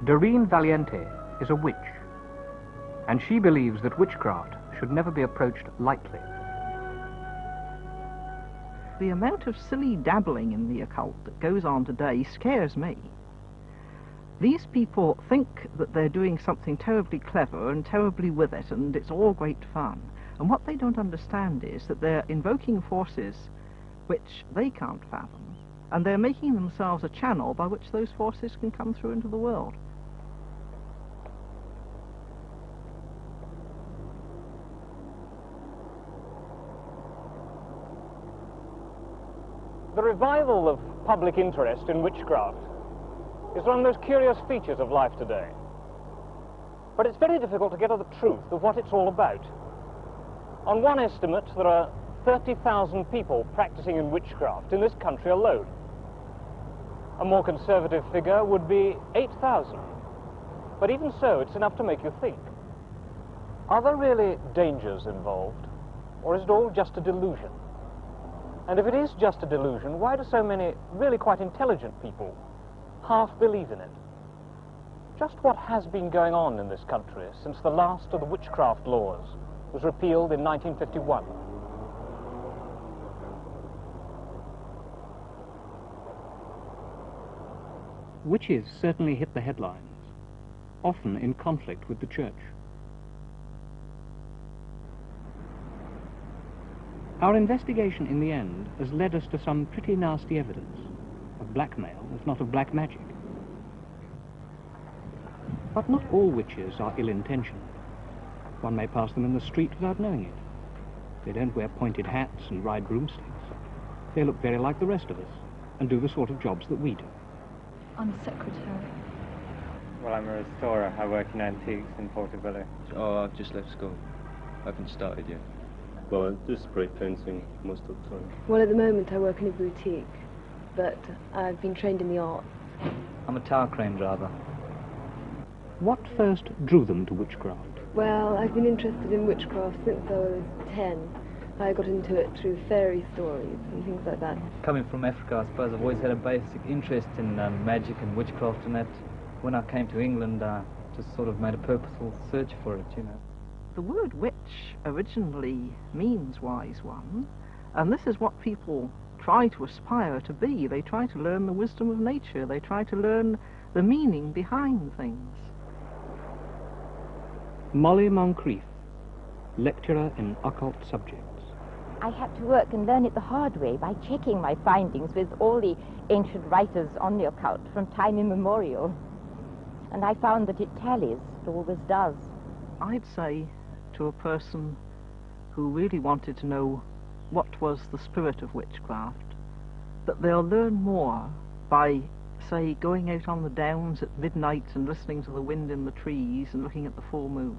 Doreen Valiente is a witch, and she believes that witchcraft should never be approached lightly. The amount of silly dabbling in the occult that goes on today scares me. These people think that they're doing something terribly clever and terribly with it, and it's all great fun. And what they don't understand is that they're invoking forces which they can't fathom, and they're making themselves a channel by which those forces can come through into the world. The revival of public interest in witchcraft is one of those curious features of life today. But it's very difficult to get at the truth of what it's all about. On one estimate, there are 30,000 people practicing in witchcraft in this country alone. A more conservative figure would be 8,000. But even so, it's enough to make you think. Are there really dangers involved, or is it all just a delusion? And if it is just a delusion, why do so many really quite intelligent people half believe in it? Just what has been going on in this country since the last of the witchcraft laws was repealed in 1951? Witches certainly hit the headlines, often in conflict with the church. Our investigation in the end has led us to some pretty nasty evidence of blackmail, if not of black magic. But not all witches are ill-intentioned. One may pass them in the street without knowing it. They don't wear pointed hats and ride broomsticks. They look very like the rest of us and do the sort of jobs that we do. I'm a secretary. Well, I'm a restorer. I work in antiques in Portobello. Oh, I've just left school. I haven't started yet. Well, I do spray fencing most of the time. Well, at the moment I work in a boutique, but I've been trained in the arts. I'm a tower crane driver. What first drew them to witchcraft? Well, I've been interested in witchcraft since I was 10. I got into it through fairy stories and things like that. Coming from Africa, I suppose I've always had a basic interest in magic and witchcraft, and that when I came to England, I just sort of made a purposeful search for it, you know. The word witch originally means wise one, and this is what people try to aspire to be. They try to learn the wisdom of nature. They try to learn the meaning behind things. Molly Moncrief, lecturer in occult subjects. I had to work and learn it the hard way by checking my findings with all the ancient writers on the occult from time immemorial. And I found that it tallies, it always does. I'd say to a person who really wanted to know what was the spirit of witchcraft, that they'll learn more by, say, going out on the downs at midnight and listening to the wind in the trees and looking at the full moon.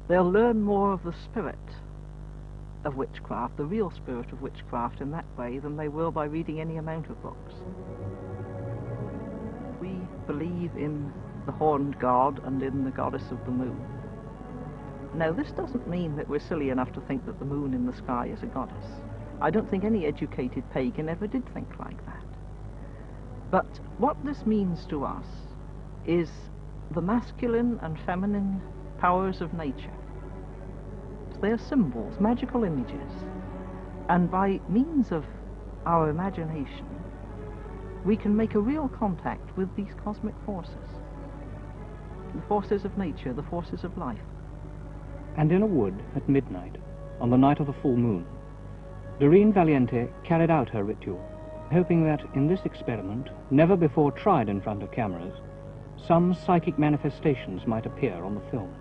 They'll learn more of the spirit of witchcraft, the real spirit of witchcraft in that way, than they will by reading any amount of books. We believe in the horned god and in the goddess of the moon. Now, this doesn't mean that we're silly enough to think that the moon in the sky is a goddess. I don't think any educated pagan ever did think like that. But what this means to us is the masculine and feminine powers of nature. They're symbols, magical images, and by means of our imagination, we can make a real contact with these cosmic forces, the forces of nature, the forces of life. And in a wood at midnight, on the night of the full moon, Doreen Valiente carried out her ritual, hoping that in this experiment, never before tried in front of cameras, some psychic manifestations might appear on the film.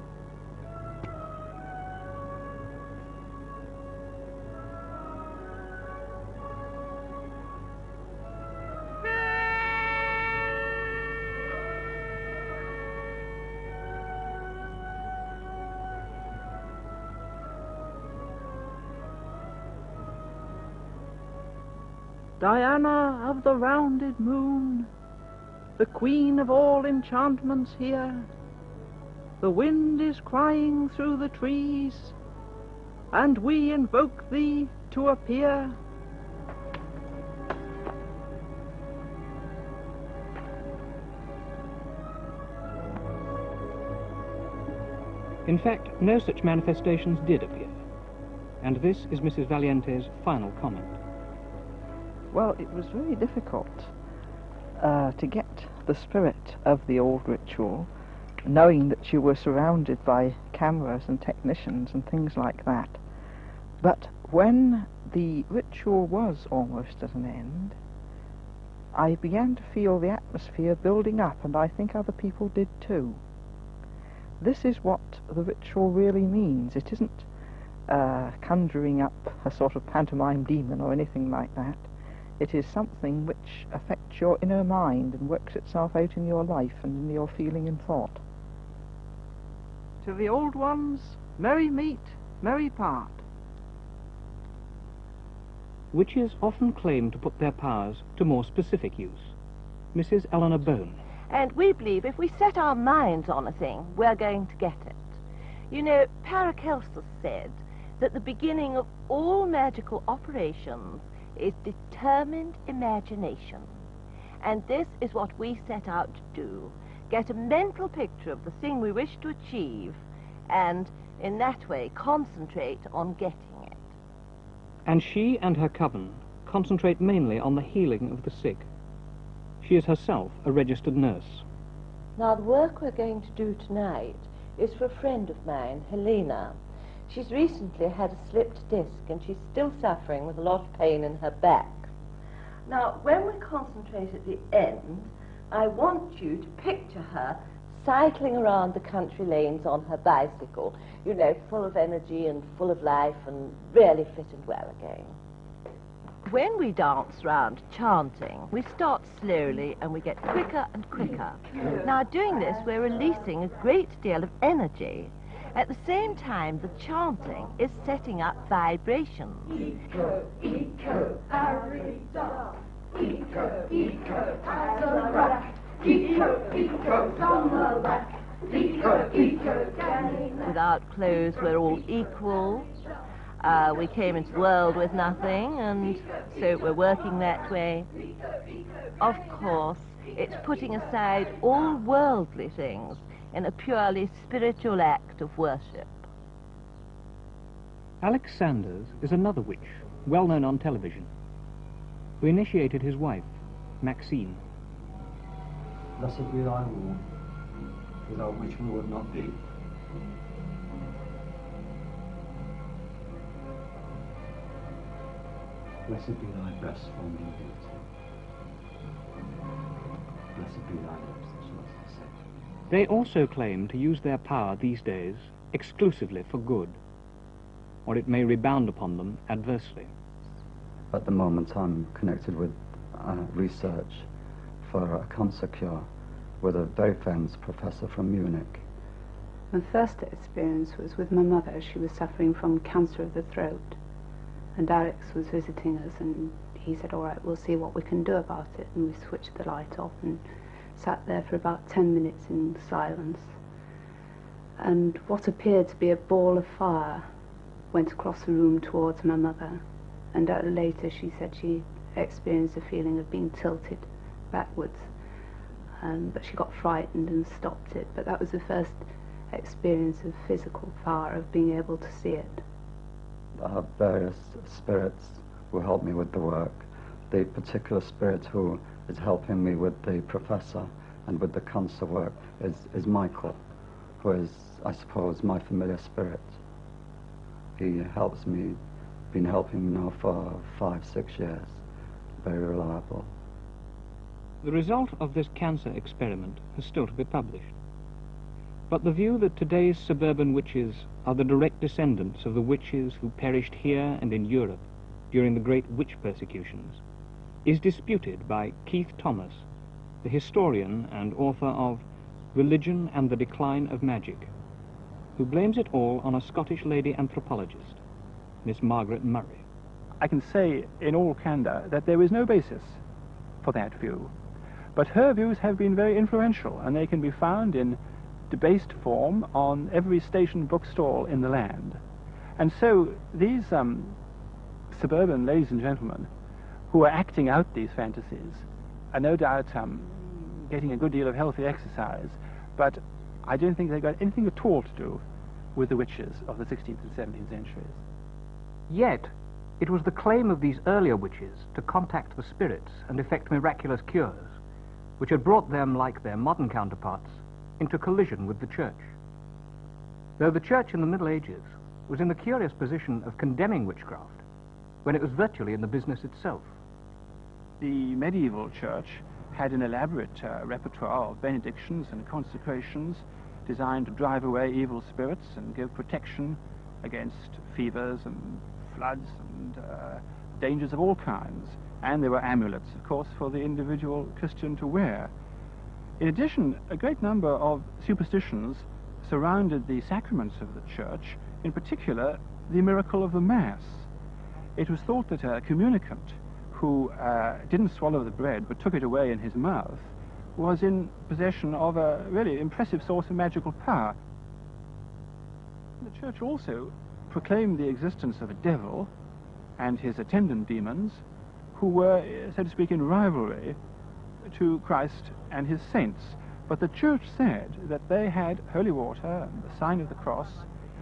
Diana of the rounded moon, the queen of all enchantments here, the wind is crying through the trees, and we invoke thee to appear. In fact, no such manifestations did appear. And this is Mrs. Valiente's final comment. Well, it was very difficult to get the spirit of the old ritual, knowing that you were surrounded by cameras and technicians and things like that. But when the ritual was almost at an end, I began to feel the atmosphere building up, and I think other people did too. This is what the ritual really means. It isn't conjuring up a sort of pantomime demon or anything like that. It is something which affects your inner mind and works itself out in your life and in your feeling and thought. To the old ones, merry meet, merry part. Witches often claim to put their powers to more specific use. Mrs. Eleanor Bone. And we believe if we set our minds on a thing, we're going to get it. You know, Paracelsus said that the beginning of all magical operations is determined imagination. And this is what we set out to do. Get a mental picture of the thing we wish to achieve, and in that way concentrate on getting it. And she and her coven concentrate mainly on the healing of the sick. She is herself a registered nurse. Now, the work we're going to do tonight is for a friend of mine, Helena. She's recently had a slipped disc and she's still suffering with a lot of pain in her back. Now, when we concentrate at the end, I want you to picture her cycling around the country lanes on her bicycle, you know, full of energy and full of life and really fit and well again. When we dance round chanting, we start slowly and we get quicker and quicker. Now, doing this, we're releasing a great deal of energy. At the same time, the chanting is setting up vibrations. Eco, eco, arida. Eco, eco, as a rack. Eco, eco, on the rack. Eco, eco, canning. Without clothes, we're all equal. We came into the world with nothing, and so we're working that way. Of course, it's putting aside all worldly things in a purely spiritual act of worship. Alex Sanders is another witch, well known on television, who initiated his wife, Maxine. Blessed be thy womb, without which we would not be. Blessed be thy breast formed in beauty. Blessed be thy lips that shall us say. They also claim to use their power these days exclusively for good, or it may rebound upon them adversely. At the moment I'm connected with research for a cancer cure with a very famous professor from Munich. My first experience was with my mother. She was suffering from cancer of the throat. And Alex was visiting us, and he said, all right, we'll see what we can do about it. And we switched the light off and sat there for about 10 minutes in silence. And what appeared to be a ball of fire went across the room towards my mother. And later she said she experienced a feeling of being tilted backwards. But she got frightened and stopped it. But that was the first experience of physical fire, of being able to see it. I have various spirits who help me with the work. The particular spirit who is helping me with the professor and with the cancer work is Michael, who is, I suppose, my familiar spirit. He helps me, been helping me now for 5-6 years, very reliable. The result of this cancer experiment is still to be published. But the view that today's suburban witches are the direct descendants of the witches who perished here and in Europe during the great witch persecutions is disputed by Keith Thomas, the historian and author of Religion and the Decline of Magic, who blames it all on a Scottish lady anthropologist, Miss Margaret Murray. I can say in all candor that there is no basis for that view, but her views have been very influential, and they can be found in debased form on every station bookstall in the land. And so these suburban ladies and gentlemen who are acting out these fantasies are no doubt getting a good deal of healthy exercise, but I don't think they've got anything at all to do with the witches of the 16th and 17th centuries. Yet, it was the claim of these earlier witches to contact the spirits and effect miraculous cures, which had brought them, like their modern counterparts, into collision with the Church. Though the Church in the Middle Ages was in the curious position of condemning witchcraft, when it was virtually in the business itself. The medieval Church had an elaborate repertoire of benedictions and consecrations designed to drive away evil spirits and give protection against fevers and floods and dangers of all kinds. And there were amulets, of course, for the individual Christian to wear. In addition, a great number of superstitions surrounded the sacraments of the Church, in particular the miracle of the Mass. It was thought that a communicant who didn't swallow the bread but took it away in his mouth was in possession of a really impressive source of magical power. The Church also proclaimed the existence of a devil and his attendant demons who were, so to speak, in rivalry to Christ and his saints. But the Church said that they had holy water and the sign of the cross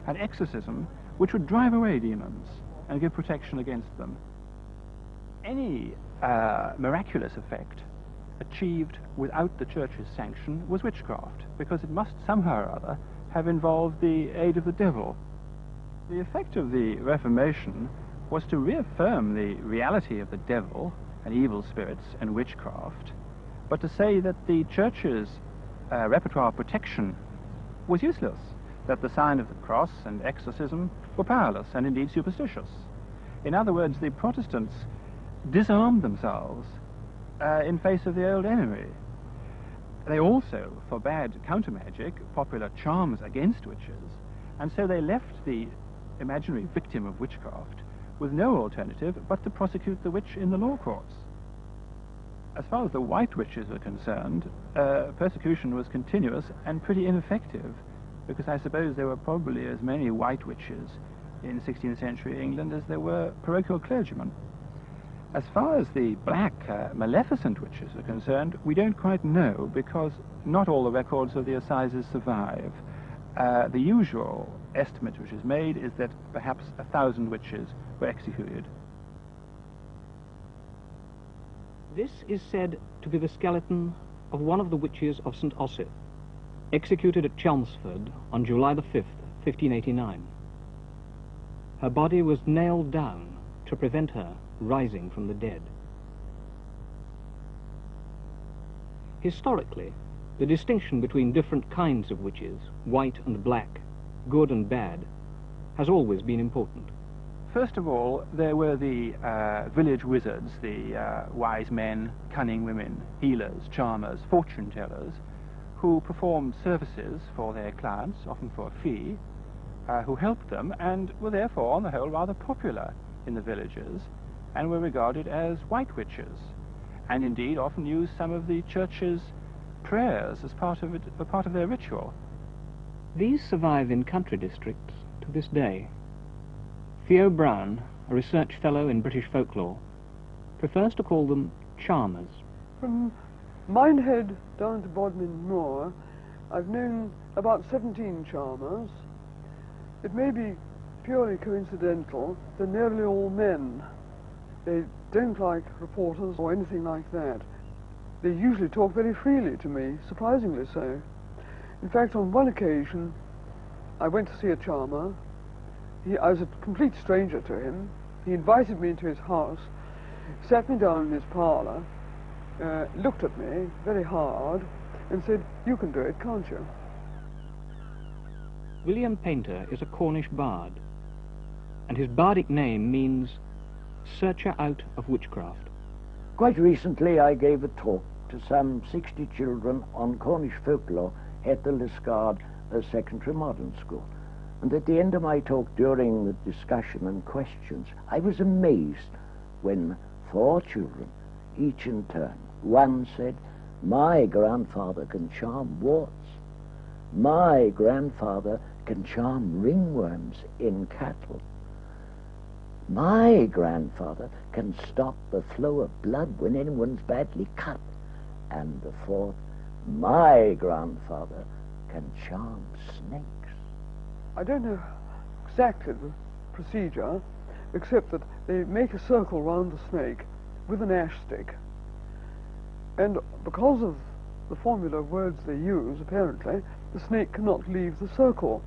and exorcism which would drive away demons and give protection against them. Any miraculous effect achieved without the Church's sanction was witchcraft, because it must somehow or other have involved the aid of the devil. The effect of the Reformation was to reaffirm the reality of the devil and evil spirits and witchcraft, but to say that the Church's repertoire of protection was useless, that the sign of the cross and exorcism were powerless and indeed superstitious. In other words, the Protestants disarmed themselves in face of the old enemy. They also forbade counter-magic, popular charms against witches, and so they left the imaginary victim of witchcraft with no alternative but to prosecute the witch in the law courts. As far as the white witches are concerned, persecution was continuous and pretty ineffective, because I suppose there were probably as many white witches in 16th century England as there were parochial clergymen. As far as the black maleficent witches are concerned, we don't quite know, because not all the records of the assizes survive. The usual estimate which is made is that perhaps 1,000 witches were executed. This is said to be the skeleton of one of the witches of St. Osyth, executed at Chelmsford on July the 5th, 1589. Her body was nailed down to prevent her rising from the dead. Historically, the distinction between different kinds of witches, white and black, good and bad, has always been important. First of all, there were the village wizards, the wise men, cunning women, healers, charmers, fortune tellers, who performed services for their clients, often for a fee, who helped them and were therefore, on the whole, rather popular in the villages and were regarded as white witches, and indeed often used some of the Church's prayers as part of their ritual. These survive in country districts to this day. Theo Brown, a research fellow in British folklore, prefers to call them charmers. From Minehead down to Bodmin Moor, I've known about 17 charmers. It may be purely coincidental. They're nearly all men. They don't like reporters or anything like that. They usually talk very freely to me, surprisingly so. In fact, on one occasion, I went to see a charmer. I was a complete stranger to him. He invited me into his house, sat me down in his parlour, looked at me very hard, and said, "You can do it, can't you?" William Painter is a Cornish bard, and his bardic name means searcher out of witchcraft. Quite recently I gave a talk to some 60 children on Cornish folklore at the Liscard Secondary Modern School. And at the end of my talk, during the discussion and questions, I was amazed when 4 children, each in turn, one said, "My grandfather can charm warts. My grandfather can charm ringworms in cattle. My grandfather can stop the flow of blood when anyone's badly cut." And the 4th, "My grandfather can charm snakes." I don't know exactly the procedure, except that they make a circle round the snake with an ash stick. And because of the formula of words they use, apparently, the snake cannot leave the circle.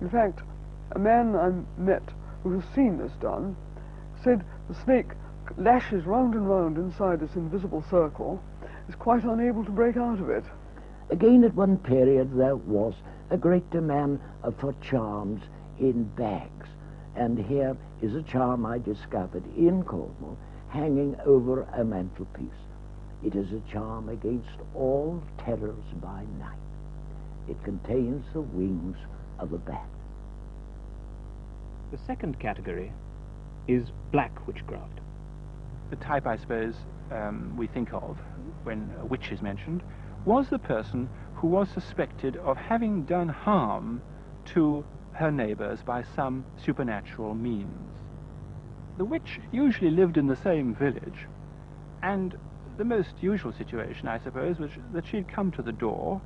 In fact, a man I met who has seen this done said the snake lashes round and round inside this invisible circle, is quite unable to break out of it. Again, at one period, there was a great demand for charms in bags. And here is a charm I discovered in Cornwall, hanging over a mantelpiece. It is a charm against all terrors by night. It contains the wings of a bat. The second category is black witchcraft. The type, I suppose, we think of when a witch is mentioned, was the person who was suspected of having done harm to her neighbors by some supernatural means. The witch usually lived in the same village, and the most usual situation, I suppose, was that she'd come to the door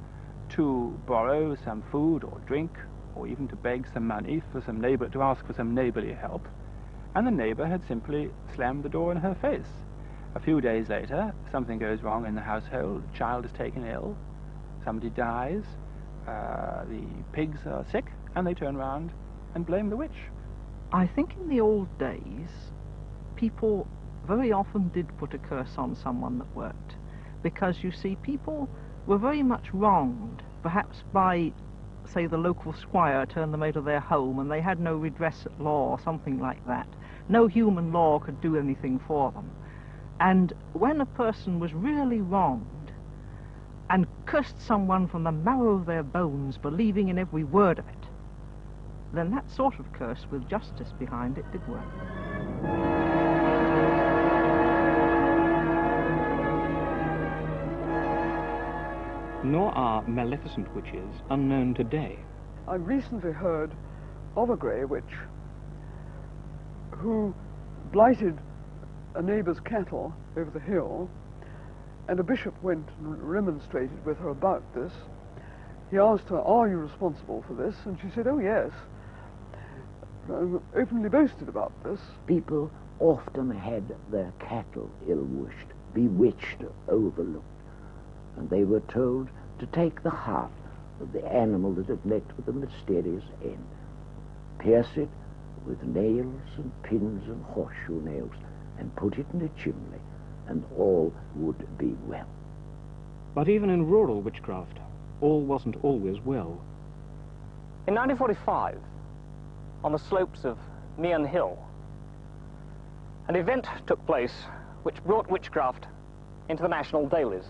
to borrow some food or drink, or even to beg some money for some neighbor, to ask for some neighborly help, and the neighbor had simply slammed the door in her face. A few days later, something goes wrong in the household, a child is taken ill, somebody dies, the pigs are sick, and they turn around and blame the witch. I think in the old days, people very often did put a curse on someone that worked, because you see, people were very much wronged, perhaps by, say, the local squire turned them out of their home and they had no redress at law or something like that. No human law could do anything for them. And when a person was really wronged and cursed someone from the marrow of their bones, believing in every word of it, then that sort of curse with justice behind it did work. Nor are maleficent witches unknown today. I recently heard of a grey witch who blighted a neighbour's cattle over the hill, and a bishop went and remonstrated with her about this. He asked her, "Are you responsible for this?" And she said, "Oh yes." Openly boasted about this. People often had their cattle ill-wished, bewitched, overlooked, and they were told to take the heart of the animal that had met with a mysterious end, pierce it with nails and pins and horseshoe nails, and put it in a chimney, and all would be well. But even in rural witchcraft, all wasn't always well. In 1945, on the slopes of Meehan Hill, an event took place which brought witchcraft into the national dailies.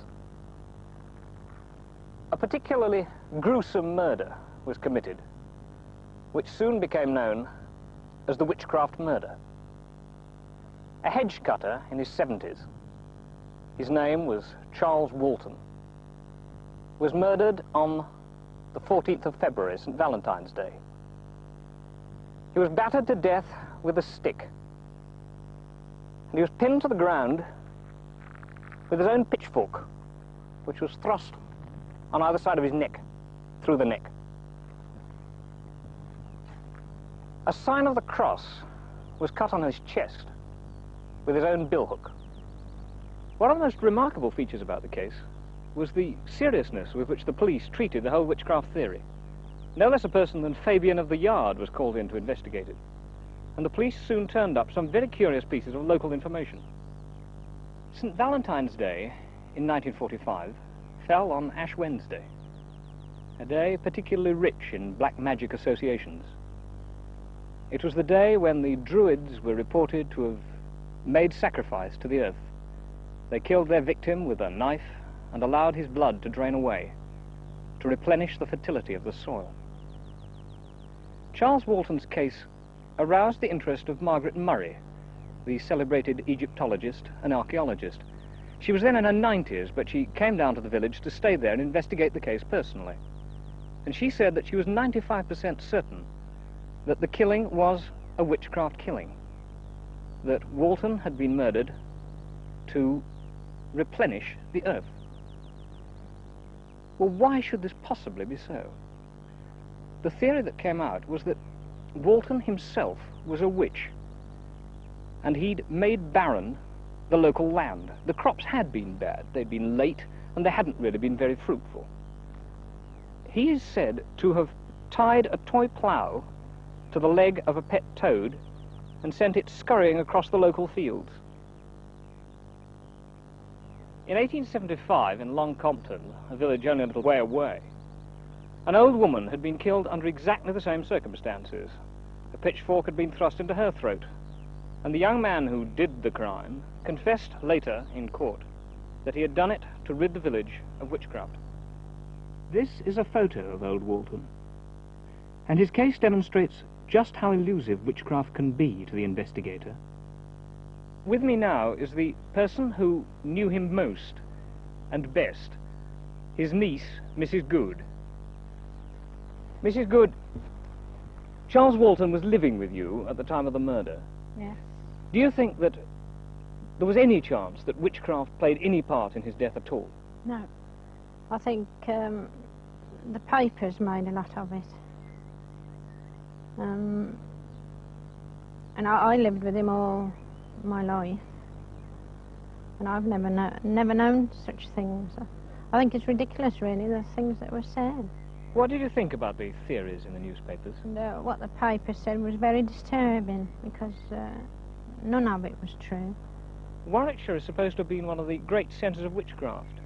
A particularly gruesome murder was committed, which soon became known as the witchcraft murder. A hedge cutter in his 70s, his name was Charles Walton, was murdered on the 14th of February, St. Valentine's Day. He was battered to death with a stick, and he was pinned to the ground with his own pitchfork, which was thrust on either side of his neck, through the neck. A sign of the cross was cut on his chest with his own billhook. One of the most remarkable features about the case was the seriousness with which the police treated the whole witchcraft theory. No less a person than Fabian of the Yard was called in to investigate it, and the police soon turned up some very curious pieces of local information. St. Valentine's Day in 1945 fell on Ash Wednesday, a day particularly rich in black magic associations. It was the day when the Druids were reported to have made sacrifice to the earth. They killed their victim with a knife and allowed his blood to drain away, to replenish the fertility of the soil. Charles Walton's case aroused the interest of Margaret Murray, the celebrated Egyptologist and archaeologist. She was then in her 90s, but she came down to the village to stay there and investigate the case personally. And she said that she was 95% certain that the killing was a witchcraft killing, that Walton had been murdered to replenish the earth. Well, why should this possibly be so? the theory that came out was that Walton himself was a witch, and he'd made barren the local land. The crops had been bad, they'd been late, and they hadn't really been very fruitful. He is said to have tied a toy plough to the leg of a pet toad and sent it scurrying across the local fields. In 1875, in Long Compton, a village only a little way away, an old woman had been killed under exactly the same circumstances. A pitchfork had been thrust into her throat, and the young man who did the crime confessed later in court that he had done it to rid the village of witchcraft. This is a photo of old Walton, and his case demonstrates just how elusive witchcraft can be to the investigator. With me now is the person who knew him most and best, his niece, Mrs. Good. Mrs. Good, Charles Walton was living with you at the time of the murder. Yes. Do you think that there was any chance that witchcraft played any part in his death at all? No. I think the papers made a lot of it. And I lived with him all my life, and I've never known such things. I think it's ridiculous, really, the things that were said. What did you think about the theories in the newspapers? And, what the paper said was very disturbing, because none of it was true. Warwickshire is supposed to have been one of the great centres of witchcraft.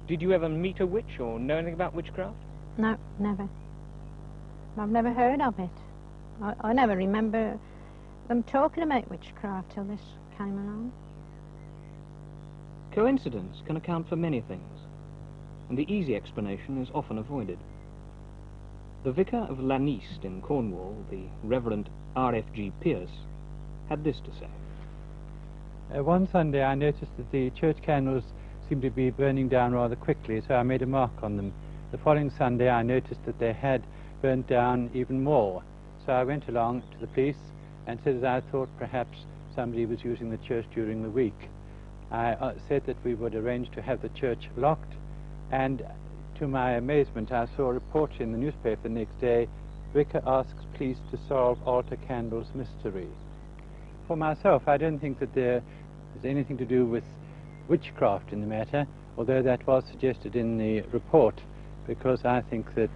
Did you ever meet a witch or know anything about witchcraft? No, never. I've never heard of it. I never remember them talking about witchcraft till this came along. Coincidence can account for many things, and the easy explanation is often avoided. The vicar of Laneast in Cornwall, the Reverend R.F.G. Pierce, had this to say. One Sunday I noticed that the church candles seemed to be burning down rather quickly, so I made a mark on them. The following Sunday I noticed that they had burnt down even more, so I went along to the police and said that I thought perhaps somebody was using the church during the week. I said that we would arrange to have the church locked, and to my amazement I saw a report in the newspaper the next day, "Vicar asks police to solve altar candles mystery." For myself, I don't think that there is anything to do with witchcraft in the matter, although that was suggested in the report, because I think that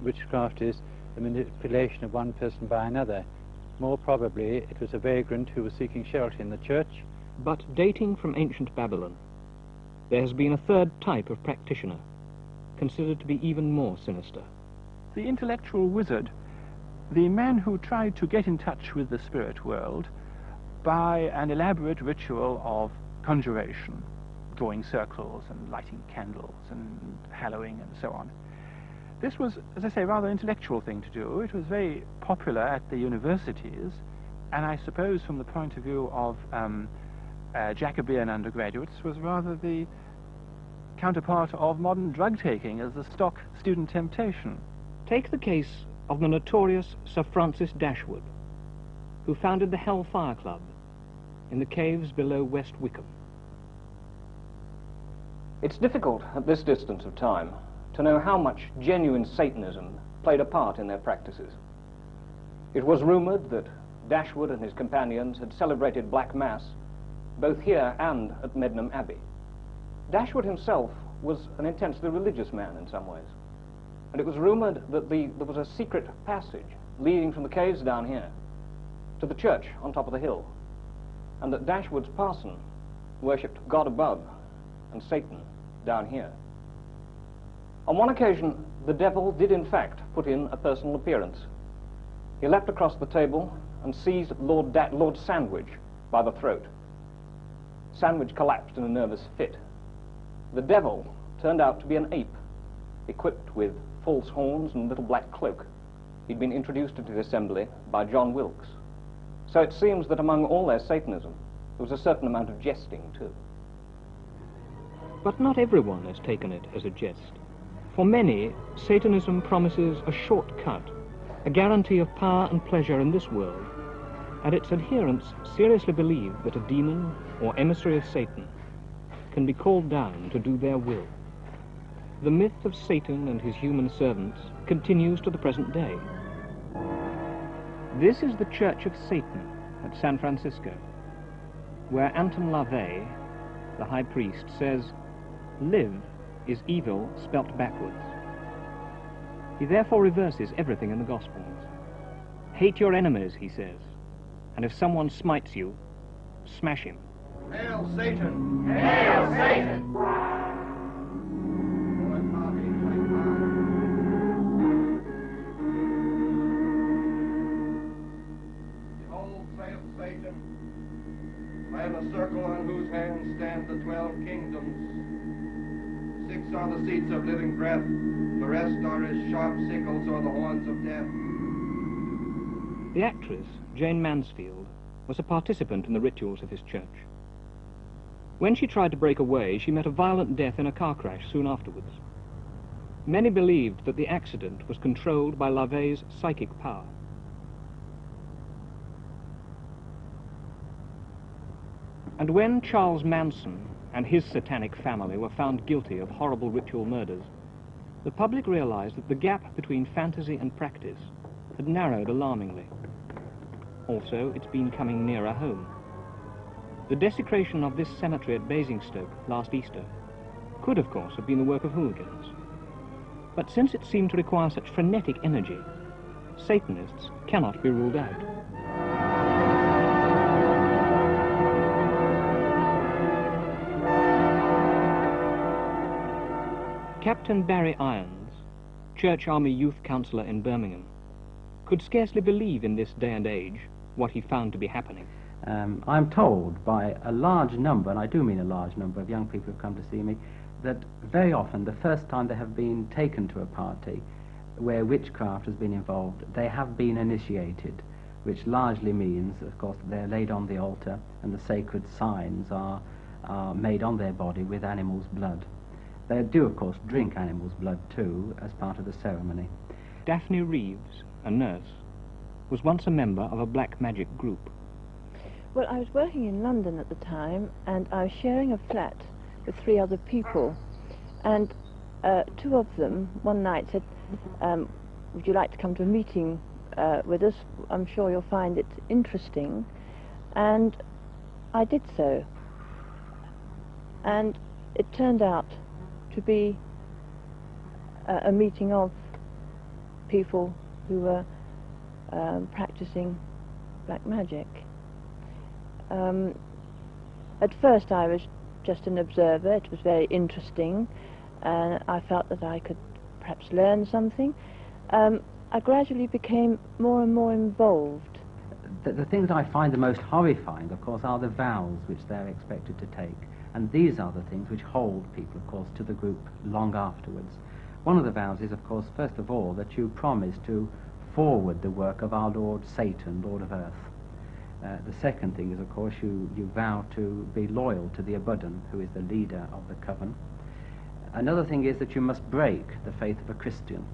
witchcraft is the manipulation of one person by another. More probably it was a vagrant who was seeking shelter in the church. But dating from ancient Babylon, there has been a third type of practitioner, considered to be even more sinister. The intellectual wizard, the man who tried to get in touch with the spirit world by an elaborate ritual of conjuration, drawing circles and lighting candles and hallowing and so on. This was, as I say, a rather intellectual thing to do. It was very popular at the universities, and I suppose from the point of view of Jacobean undergraduates was rather the counterpart of modern drug-taking as the stock student temptation. Take the case of the notorious Sir Francis Dashwood, who founded the Hellfire Club in the caves below West Wickham. It's difficult at this distance of time to know how much genuine Satanism played a part in their practices. It was rumoured that Dashwood and his companions had celebrated Black Mass both here and at Medmenham Abbey. Dashwood himself was an intensely religious man in some ways, and it was rumoured that there was a secret passage leading from the caves down here to the church on top of the hill, and that Dashwood's parson worshipped God above and Satan down here. On one occasion, the devil did in fact put in a personal appearance. He leapt across the table and seized Lord Sandwich by the throat. Sandwich collapsed in a nervous fit. The devil turned out to be an ape, equipped with false horns and a little black cloak. He'd been introduced into the assembly by John Wilkes. So it seems that among all their Satanism, there was a certain amount of jesting too. But not everyone has taken it as a jest. For many, Satanism promises a shortcut, a guarantee of power and pleasure in this world, and its adherents seriously believe that a demon or emissary of Satan can be called down to do their will. the myth of Satan and his human servants continues to the present day. This is the Church of Satan at San Francisco, where Anton LaVey, the high priest, says, "Live is evil spelt backwards." He therefore reverses everything in the Gospels. Hate your enemies, he says, and if someone smites you, smash him. Hail Satan! Hail Satan! Behold, saith Satan, I have a circle on whose hands stand the 12 kingdoms. 6 are the seats of living breath, the rest are as sharp sickles or the horns of death. The actress, Jane Mansfield, was a participant in the rituals of his church. When she tried to break away, she met a violent death in a car crash soon afterwards. Many believed that the accident was controlled by LaVey's psychic power. And when Charles Manson and his satanic family were found guilty of horrible ritual murders, the public realized that the gap between fantasy and practice had narrowed alarmingly. Also, it's been coming nearer home. The desecration of this cemetery at Basingstoke last Easter could, of course, have been the work of hooligans. But since it seemed to require such frenetic energy, Satanists cannot be ruled out. Captain Barry Irons, Church Army Youth Councillor in Birmingham, could scarcely believe in this day and age what he found to be happening. I'm told by a large number, and I do mean a large number of young people who've come to see me, that very often the first time they have been taken to a party where witchcraft has been involved, they have been initiated, which largely means, of course, that they're laid on the altar and the sacred signs are made on their body with animal's blood. They do, of course, drink animal's blood too as part of the ceremony. Daphne Reeves, a nurse, was once a member of a black magic group. Well, I was working in London at the time, and I was sharing a flat with 3 other people, and 2 of them one night said, would you like to come to a meeting with us? I'm sure you'll find it interesting. And I did so. And it turned out to be a meeting of people who were practicing black magic. At first I was just an observer. It was very interesting, and I felt that I could perhaps learn something. I gradually became more and more involved. The things I find the most horrifying, of course, are the vows which they're expected to take. And these are the things which hold people, of course, to the group long afterwards. One of the vows is, of course, first of all, that you promise to forward the work of our Lord Satan, Lord of Earth. The second thing is, of course, you vow to be loyal to the Abuddon, who is the leader of the coven. Another thing is that you must break the faith of a Christian.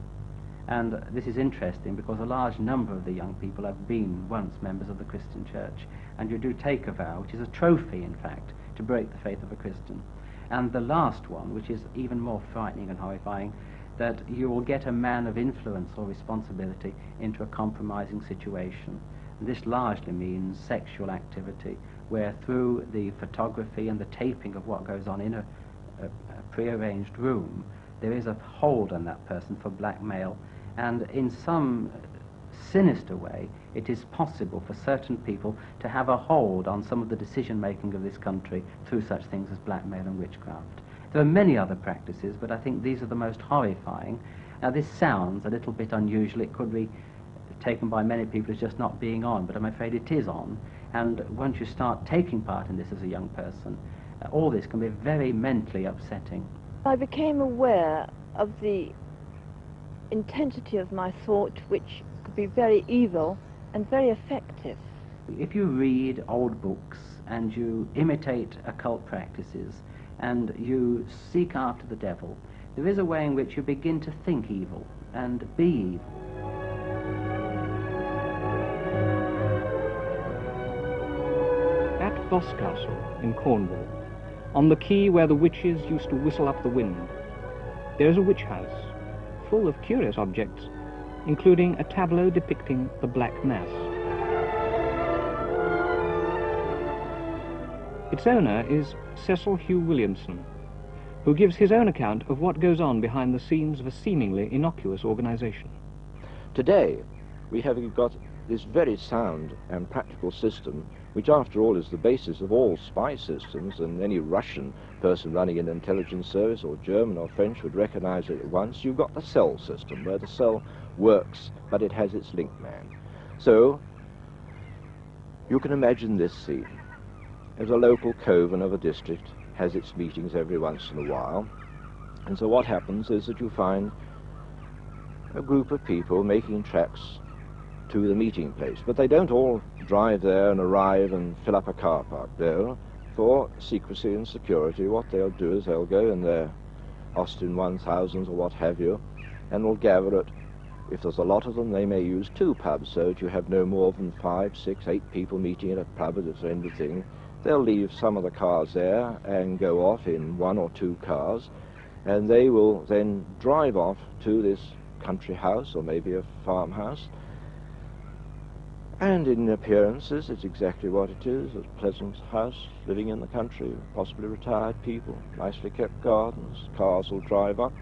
And this is interesting because a large number of the young people have been once members of the Christian church. And you do take a vow, which is a trophy, in fact, to break the faith of a Christian. And the last one, which is even more frightening and horrifying, that you will get a man of influence or responsibility into a compromising situation. And this largely means sexual activity, where through the photography and the taping of what goes on in a prearranged room, there is a hold on that person for blackmail, and in some sinister way, it is possible for certain people to have a hold on some of the decision-making of this country through such things as blackmail and witchcraft. There are many other practices, but I think these are the most horrifying. Now, this sounds a little bit unusual. It could be taken by many people as just not being on, but I'm afraid it is on. And once you start taking part in this as a young person, all this can be very mentally upsetting. I became aware of the intensity of my thought, which could be very evil and very effective. If you read old books and you imitate occult practices and you seek after the devil, there is a way in which you begin to think evil and be evil. At Boscastle in Cornwall, on the quay where the witches used to whistle up the wind, there is a witch house, full of curious objects, including a tableau depicting the Black Mass. Its owner is Cecil Hugh Williamson, who gives his own account of what goes on behind the scenes of a seemingly innocuous organization. Today, we have got this very sound and practical system, which after all is the basis of all spy systems, and any Russian person running an intelligence service, or German or French, would recognize it at once. You've got the cell system, where the cell works, but it has its link man. So, you can imagine this scene. As a local coven of a district has its meetings every once in a while, and so what happens is that you find a group of people making tracks to the meeting place, but they don't all drive there and arrive and fill up a car park. No, for secrecy and security, what they'll do is they'll go in their Austin 1000s or what have you, and will gather at, if there's a lot of them, they may use 2 pubs, so that you have no more than 5, 6, 8 people meeting at a pub at the end of the thing. They'll leave some of the cars there and go off in 1 or 2 cars, and they will then drive off to this country house or maybe a farmhouse. And in appearances, it's exactly what it is, a pleasant house, living in the country, possibly retired people, nicely kept gardens, cars will drive up.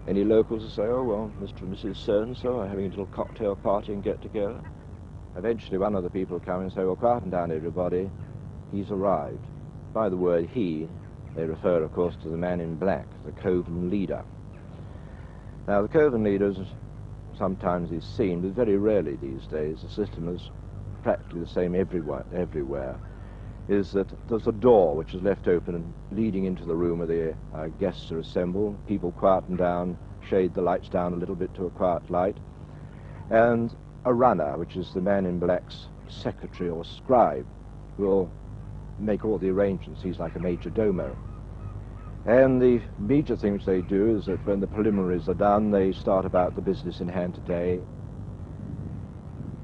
Any locals will say, oh, well, Mr. and Mrs. So-and-so are having a little cocktail party and get together. Eventually one of the people will come and say, well, quieten down, everybody, he's arrived. By the word he, they refer, of course, to the man in black, the coven leader. Now, the coven leader sometimes is seen, but very rarely these days. The system is practically the same everywhere, is that there's a door which is left open and leading into the room where the guests are assembled. People quieten down, shade the lights down a little bit to a quiet light, and a runner, which is the man in black's secretary or scribe, will make all the arrangements. He's like a major domo. And the major thing which they do is that when the preliminaries are done, they start about the business in hand today.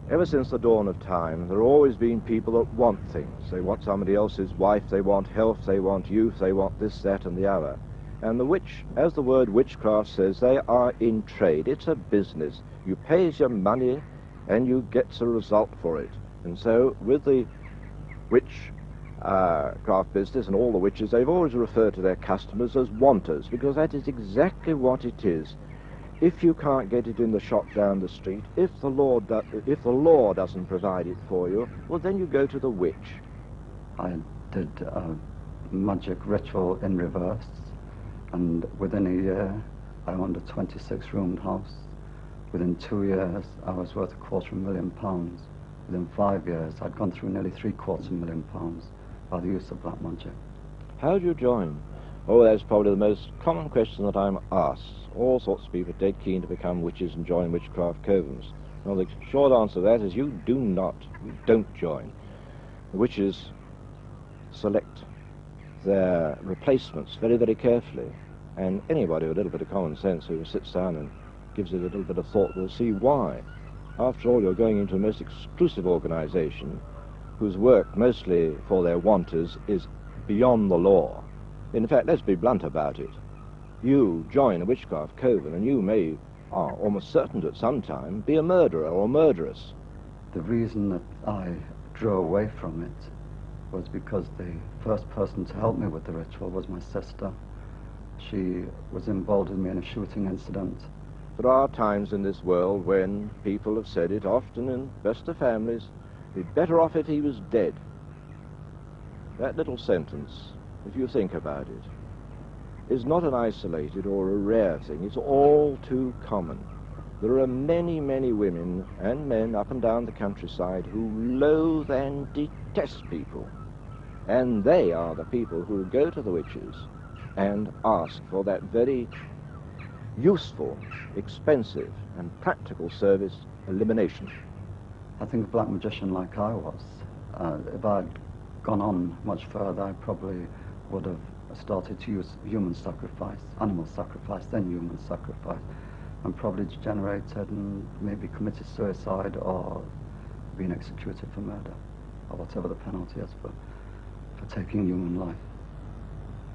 Ever since the dawn of time, there have always been people that want things. They want somebody else's wife, they want health, they want youth, they want this, that, and the other. And the witch, as the word witchcraft says, they are in trade. It's a business. You pay your money and you get a result for it. And so with the witch craft business and all the witches, they've always referred to their customers as wanters, because that is exactly what it is. If you can't get it in the shop down the street, if the law doesn't provide it for you, well, then you go to the witch. I did a magic ritual in reverse, and within a year I owned a 26-roomed house. Within 2 years I was worth £250,000. Within 5 years I'd gone through nearly £750,000 by the use of black magic. How do you join? Oh, that's probably the most common question that I'm asked. All sorts of people are dead keen to become witches and join witchcraft covens. Well, the short answer to that is you don't join. The witches select their replacements very, very carefully, and anybody with a little bit of common sense who sits down and gives it a little bit of thought will see why. After all, you're going into a most exclusive organization whose work, mostly for their wanters, is beyond the law. In fact, let's be blunt about it. You join a witchcraft coven and you may, are almost certain to at some time, be a murderer or murderess. The reason that I drew away from it was because the first person to help me with the ritual was my sister. She was involved with me in a shooting incident. There are times in this world when people have said it, often in best of families, he'd be better off if he was dead. That little sentence, if you think about it, is not an isolated or a rare thing. It's all too common. There are many, many women and men up and down the countryside who loathe and detest people. And they are the people who go to the witches and ask for that very useful, expensive, and practical service, elimination. I think a black magician like I was, if I'd gone on much further, I probably would have started to use human sacrifice, animal sacrifice, then human sacrifice, and probably degenerated and maybe committed suicide or been executed for murder, or whatever the penalty is for taking human life.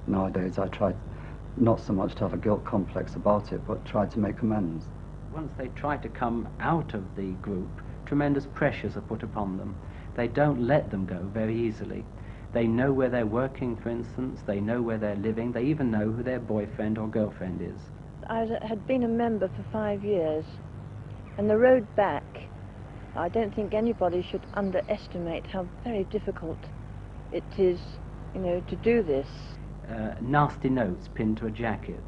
Nowadays I try not so much to have a guilt complex about it, but try to make amends. Once they try to come out of the group, tremendous pressures are put upon them. They don't let them go very easily. They know where they're working, for instance, they know where they're living, they even know who their boyfriend or girlfriend is. I had been a member for 5 years, and the road back, I don't think anybody should underestimate how very difficult it is, you know, to do this. Nasty notes pinned to a jacket,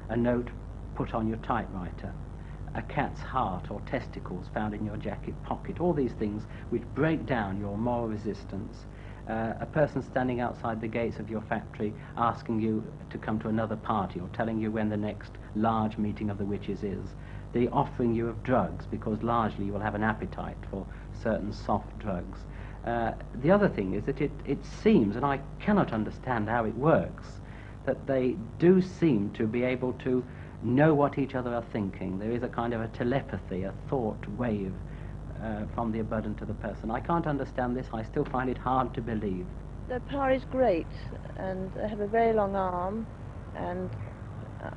a note put on your typewriter, a cat's heart or testicles found in your jacket pocket, all these things which break down your moral resistance. A person standing outside the gates of your factory asking you to come to another party or telling you when the next large meeting of the witches is. The offering you of drugs, because largely you will have an appetite for certain soft drugs. The other thing is that it seems, and I cannot understand how it works, that they do seem to be able to know what each other are thinking. There is a kind of a telepathy, a thought wave from the abundant to the person. I can't understand this. I still find it hard to believe. Their power is great, and they have a very long arm, and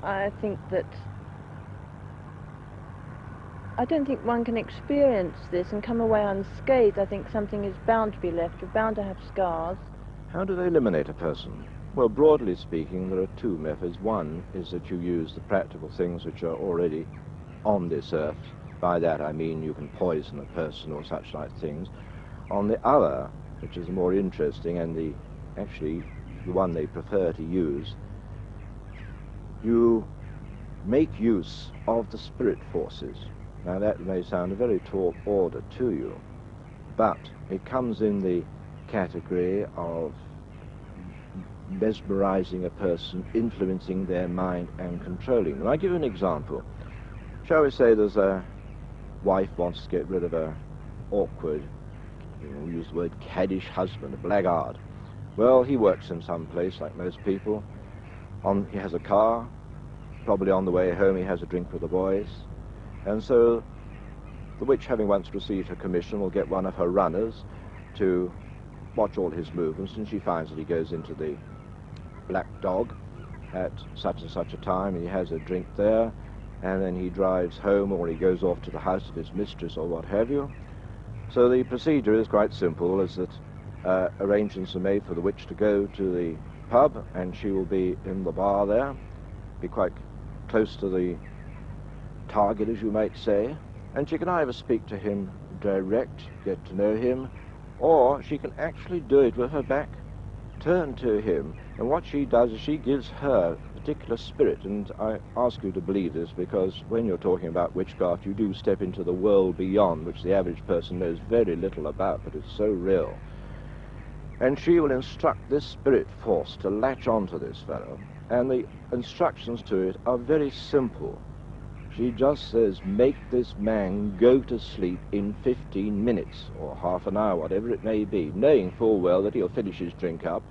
I think that I don't think one can experience this and come away unscathed. I think something is bound to be left. You're bound to have scars. How do they eliminate a person? Well, broadly speaking, there are two methods. One is that you use the practical things which are already on this earth. By that I mean you can poison a person or such like things. On the other, which is more interesting and actually the one they prefer to use, you make use of the spirit forces. Now that may sound a very tall order to you, but it comes in the category of mesmerizing a person, influencing their mind and controlling them. I'll give you an example. Shall we say there's a wife wants to get rid of a awkward, we use the word caddish husband, a blackguard. Well, he works in some place like most people. He has a car, probably on the way home he has a drink with the boys, and so the witch, having once received her commission, will get one of her runners to watch all his movements, and she finds that he goes into the Black Dog at such and such a time, and he has a drink there, and then he drives home, or he goes off to the house of his mistress or what have you. So the procedure is quite simple, is that arrangements are made for the witch to go to the pub, and she will be in the bar there, be quite close to the target, as you might say, and she can either speak to him direct, get to know him, or she can actually do it with her back turned to him. And what she does is she gives her particular spirit, and I ask you to believe this because when you're talking about witchcraft you do step into the world beyond, which the average person knows very little about, but it's so real. And she will instruct this spirit force to latch onto this fellow, and the instructions to it are very simple. She just says, make this man go to sleep in 15 minutes, or half an hour, whatever it may be, knowing full well that he'll finish his drink up,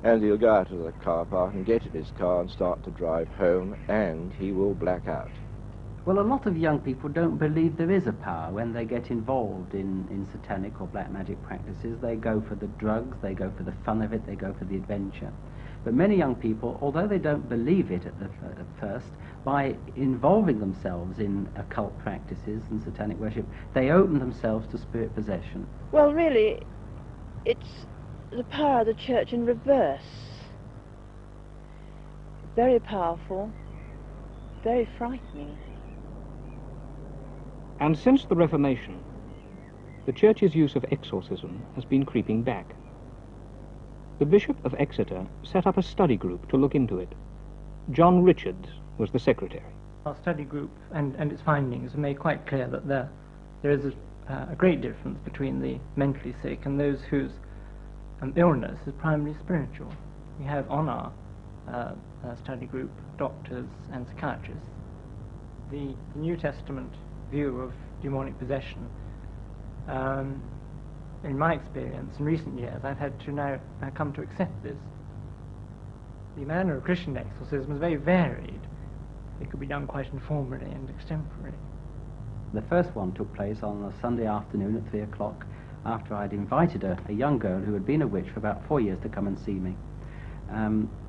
and he'll go out to the car park and get in his car and start to drive home, and he will black out. Well, a lot of young people don't believe there is a power when they get involved in satanic or black magic practices. They go for the drugs, they go for the fun of it, they go for the adventure. But many young people, although they don't believe it at first, by involving themselves in occult practices and satanic worship, they open themselves to spirit possession. Well, really, it's the power of the church in reverse. Very powerful, very frightening. And since the Reformation, the Church's use of exorcism has been creeping back. The Bishop of Exeter set up a study group to look into it. John Richards was the secretary. Our study group and its findings made quite clear that there is a great difference between the mentally sick and those whose illness is primarily spiritual. We have on our study group doctors and psychiatrists. The New Testament view of demonic possession, in my experience in recent years, I've had to now come to accept this. The manner of Christian exorcism is very varied. It could be done quite informally and extemporally. The first one took place on a Sunday afternoon at 3 o'clock after I'd invited a young girl who had been a witch for about 4 years to come and see me.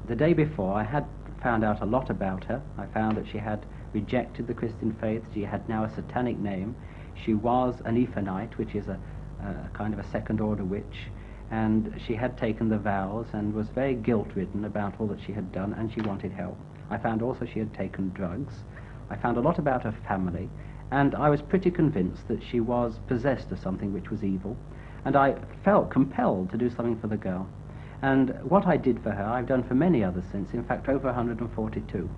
The day before I had found out a lot about her. I found that she had rejected the Christian faith. She had now a satanic name. She was an Ephonite, which is a kind of a second-order witch, and she had taken the vows and was very guilt-ridden about all that she had done, and she wanted help. I found also she had taken drugs. I found a lot about her family, and I was pretty convinced that she was possessed of something which was evil, and I felt compelled to do something for the girl. And what I did for her, I've done for many others since, in fact over 142.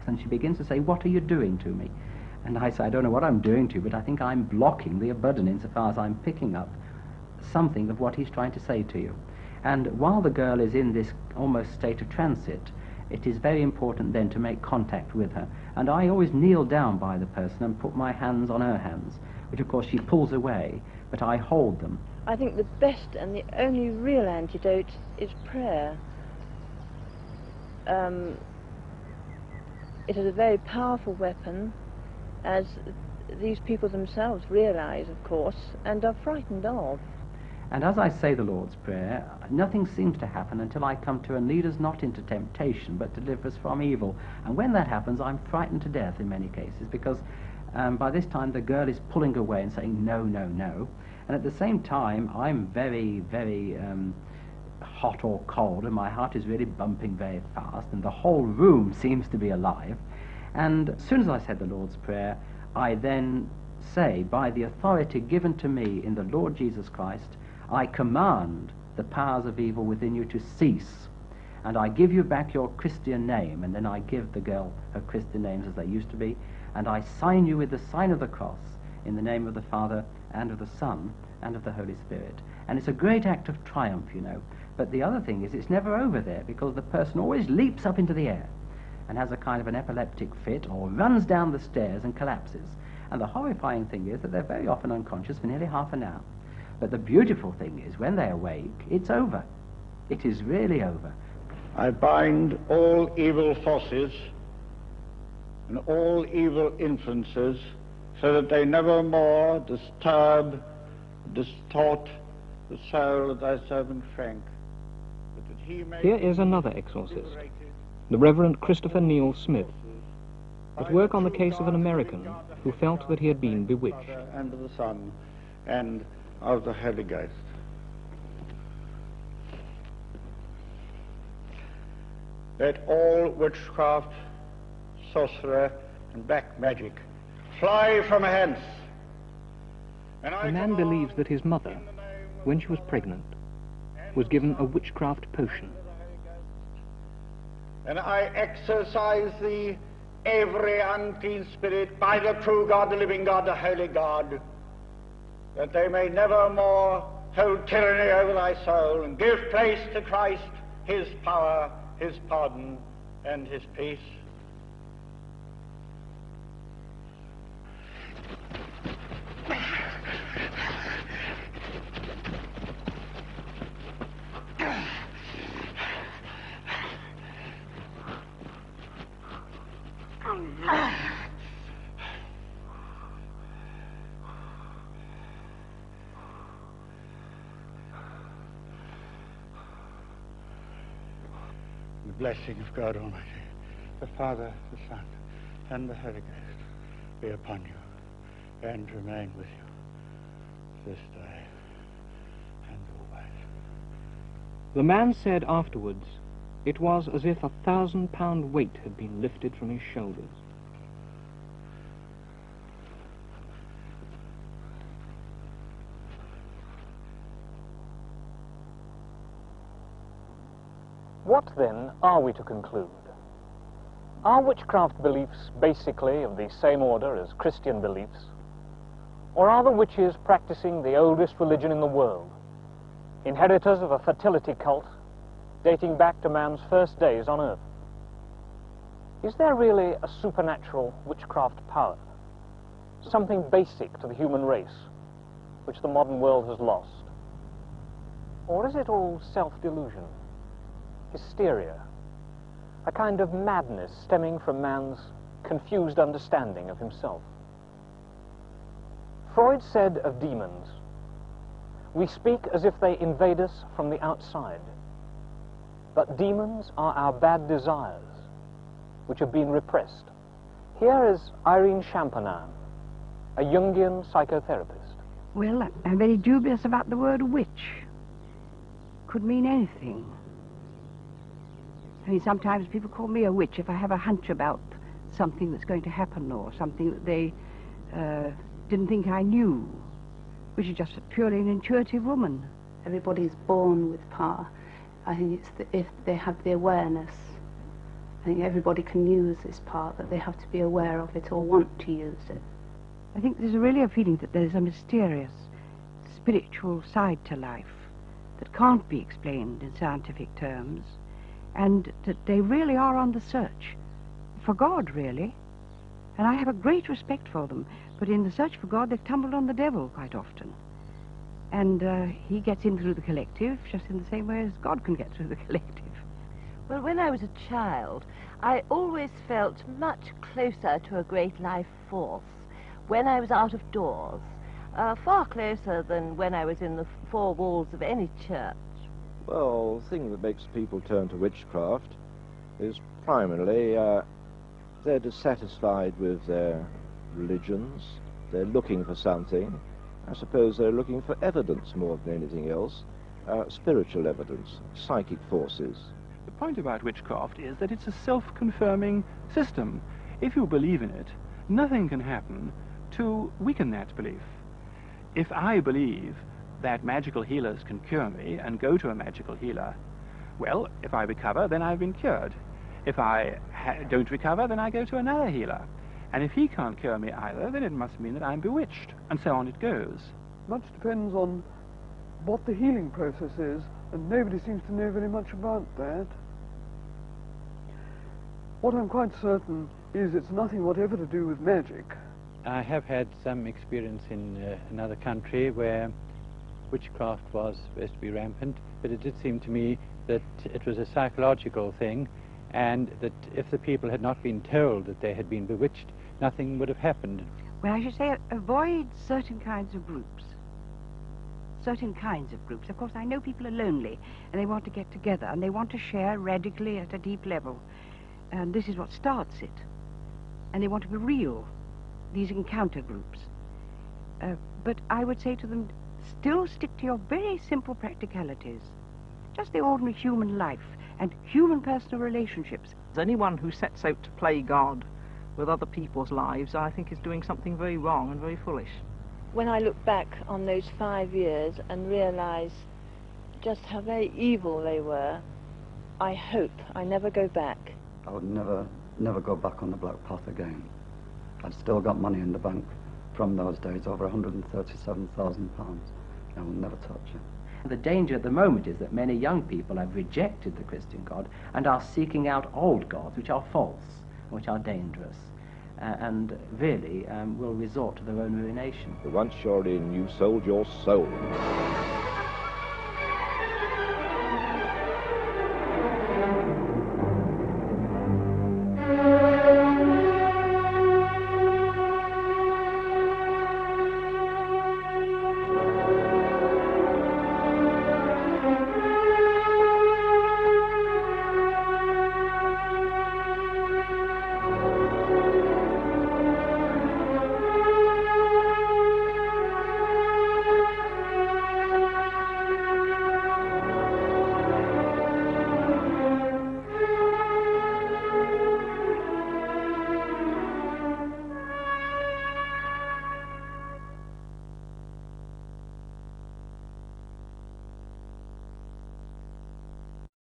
And she begins to say, "What are you doing to me?" And I say, "I don't know what I'm doing to you, but I think I'm blocking the Abuddin insofar as I'm picking up something of what he's trying to say to you." And while the girl is in this almost state of transit, it is very important then to make contact with her. And I always kneel down by the person and put my hands on her hands, which of course she pulls away, but I hold them. I think the best and the only real antidote is prayer. It is a very powerful weapon, as these people themselves realize, of course, and are frightened of. And as I say the Lord's Prayer, nothing seems to happen until I come to "and lead us not into temptation, but deliver us from evil." And when that happens, I'm frightened to death in many cases, because by this time the girl is pulling away and saying, "No, no, no." And at the same time, I'm very, very hot or cold, and my heart is really bumping very fast, and the whole room seems to be alive. And as soon as I said the Lord's Prayer, I then say, by the authority given to me in the Lord Jesus Christ, I command the powers of evil within you to cease, and I give you back your Christian name. And then I give the girl her Christian names as they used to be, and I sign you with the sign of the cross in the name of the Father and of the Son and of the Holy Spirit. And it's a great act of triumph, you know. But the other thing is, it's never over there, because the person always leaps up into the air and has a kind of an epileptic fit, or runs down the stairs and collapses. And the horrifying thing is that they're very often unconscious for nearly half an hour. But the beautiful thing is, when they awake, it's over. It is really over. I bind all evil forces and all evil influences, so that they never more disturb, distort the soul of thy servant Frank. But that he may Here is another exorcist, the Reverend Christopher Neil Smith, at work on the case of an American who felt that he had been bewitched. And of the Son and of the Holy Ghost. Let all witchcraft, sorcerer, and black magic fly from hence. A man believes that his mother, when she was pregnant, was given a witchcraft potion. And I exorcise thee, every unclean spirit, by the true God, the living God, the holy God, that they may never more hold tyranny over thy soul, and give place to Christ, his power, his pardon, and his peace. The blessing of God Almighty, the Father, the Son, and the Holy Ghost be upon you and remain with you this day and always. The man said afterwards, it was as if 1,000-pound weight had been lifted from his shoulders. What then are we to conclude? Are witchcraft beliefs basically of the same order as Christian beliefs? Or are the witches practicing the oldest religion in the world, inheritors of a fertility cult dating back to man's first days on earth? Is there really a supernatural witchcraft power, something basic to the human race, which the modern world has lost? Or is it all self-delusion, hysteria, a kind of madness stemming from man's confused understanding of himself? Freud said of demons, "We speak as if they invade us from the outside, but demons are our bad desires, which have been repressed. Here is Irene Champagnat, a Jungian psychotherapist. Well, I'm very dubious about the word witch. Could mean anything. I mean, sometimes people call me a witch if I have a hunch about something that's going to happen or something that they didn't think I knew, which is just purely an intuitive woman. Everybody's born with power. I think it's if they have the awareness. I think everybody can use this power, but they have to be aware of it or want to use it. I think there's really a feeling that there's a mysterious, spiritual side to life that can't be explained in scientific terms, and that they really are on the search for God, really. And I have a great respect for them, but in the search for God, they've tumbled on the devil quite often. And he gets in through the collective, just in the same way as God can get through the collective. Well, when I was a child, I always felt much closer to a great life force when I was out of doors, far closer than when I was in the four walls of any church. Well, the thing that makes people turn to witchcraft is primarily they're dissatisfied with their religions. They're looking for something. I suppose they're looking for evidence more than anything else, spiritual evidence, psychic forces. The point about witchcraft is that it's a self-confirming system. If you believe in it, nothing can happen to weaken that belief. If I believe that magical healers can cure me and go to a magical healer, well, if I recover, then I've been cured. If I don't recover, then I go to another healer. And if he can't cure me either, then it must mean that I'm bewitched, and so on it goes. Much depends on what the healing process is, and nobody seems to know very much about that. What I'm quite certain is it's nothing whatever to do with magic. I have had some experience in another country where witchcraft was supposed to be rampant, but it did seem to me that it was a psychological thing, and that if the people had not been told that they had been bewitched, nothing would have happened. Well, I should say avoid certain kinds of groups. Certain kinds of groups. Of course, I know people are lonely, and they want to get together, and they want to share radically at a deep level. And this is what starts it. And they want to be real, these encounter groups. But I would say to them, still stick to your very simple practicalities. Just the ordinary human life and human personal relationships. Anyone who sets out to play God with other people's lives, I think, is doing something very wrong and very foolish. When I look back on those 5 years and realise just how very evil they were, I hope I never go back. I would never go back on the black path again. I've still got money in the bank from those days, over £137,000. I will never touch it. The danger at the moment is that many young people have rejected the Christian God and are seeking out old gods which are false, which are dangerous, and really will resort to their own ruination. Once you're in, you sold your soul.